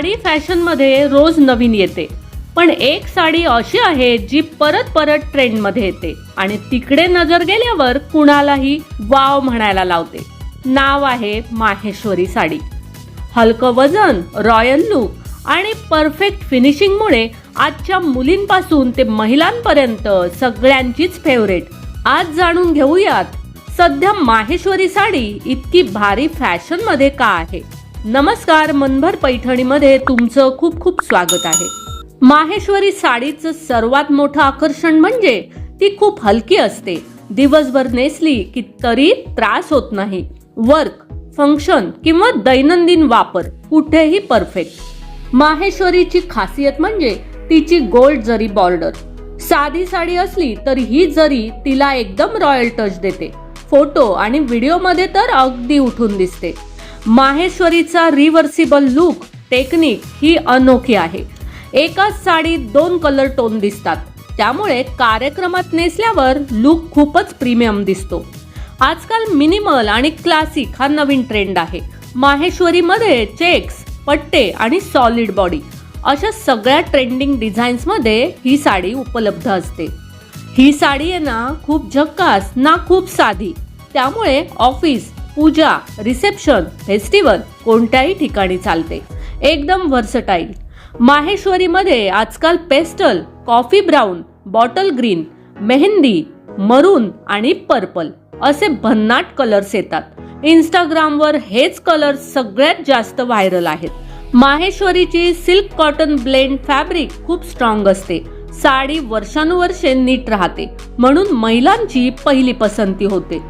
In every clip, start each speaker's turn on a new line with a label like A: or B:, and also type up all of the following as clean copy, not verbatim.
A: साडी फॅशनमध्ये रोज नवीन येते, पण एक साडी अशी आहे जी परत परत ट्रेंडमध्ये येते आणि तिकडे नजर गेल्यावर कुणालाही वाव म्हणायला लावते. नाव आहे माहेश्वरी साडी. हलकं वजन, रॉयल लुक आणि परफेक्ट फिनिशिंगमुळे आजच्या मुलींपासून ते महिलांपर्यंत सगळ्यांचीच फेवरेट. आज जाणून घेऊयात सध्या माहेश्वरी साडी इतकी भारी फॅशन मध्ये का आहे. नमस्कार, मनभर पैठणीमध्ये तुमचं खूप खूप स्वागत आहे. माहेश्वरी साडीचं सर्वात मोठं आकर्षण म्हणजे ती खूप हलकी असते. दिवसभर नेसली की तरी त्रास होत नाही. वर्क, फंक्शन किंवा दैनंदिन वापर कुठेही परफेक्ट. माहेश्वरीची खासियत म्हणजे तिची गोल्ड जरी बॉर्डर. साधी साडी असली तरी ही जरी तिला एकदम रॉयल टच देते. फोटो आणि व्हिडिओ मध्ये तर अगदी उठून दिसते. माहेश्वरीचा रिव्हर्सिबल लुक टेक्निक ही अनोखी आहे. एकाच साडीत 2 कलर टोन दिसतात, त्यामुळे कार्यक्रमात नेसल्यावर लुक खूपच प्रीमियम दिसतो. आजकाल मिनिमल आणि क्लासिक हा नवीन ट्रेंड आहे. माहेश्वरीमध्ये चेक्स, पट्टे आणि सॉलिड बॉडी अशा सगळ्या ट्रेंडिंग डिझाईन्स मध्ये ही साडी उपलब्ध असते. ही साडी आहे ना खूप झक्कास ना खूप साधी, त्यामुळे ऑफिस, पूजा, रिसेप्शन, फेस्टिवल कोणत्याही ठिकाणी चालते. एकदम व्हर्सटाईल. माहेश्वरीमध्ये आजकाल pastel, coffee brown, bottle green, mehndi, मरून आणि पर्पल असे भन्नाट कलर्स येतात. इंस्टाग्रामवर हेच कलर्स सगळ्यात जास्त व्हायरल आहेत. माहेश्वरीची सिल्क कॉटन ब्लेंड फॅब्रिक खूप स्ट्रॉंग असते. साडी वर्षानुवर्षे नीट राहते, म्हणून महिलांची पहिली पसंती होते.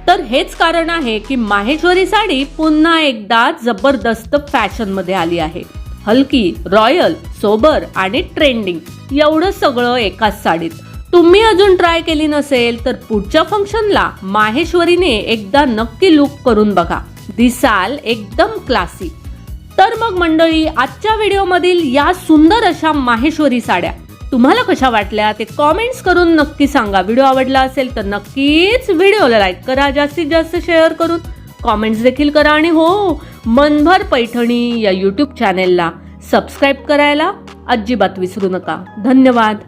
A: तर हेच कारण आहे की माहेश्वरी साडी पुन्हा एकदा जबरदस्त फॅशन मध्ये आली आहे. हलकी, रॉयल, सोबर आणि ट्रेंडिंग एवढं सगळं एकाच साडीत. तुम्ही अजून ट्राय केली नसेल तर पुढच्या फंक्शनला माहेश्वरीने एकदा नक्की लुक करून बघा. दिसाल एकदम क्लासिक. तर मग मंडळी, आजच्या व्हिडिओमधील या सुंदर अशा माहेश्वरी साड्या तुम्हाला कशा वाटल्या ते कॉमेंट्स करून नक्की सांगा. व्हिडिओ आवडला असेल तर नक्कीच व्हिडिओला लाईक करा, जास्तीत जास्त शेअर करून कॉमेंट्स देखील करा आणि हो, मनभर पैठणी या यूट्यूब चॅनेलला सबस्क्राईब करायला अजिबात विसरू नका. धन्यवाद.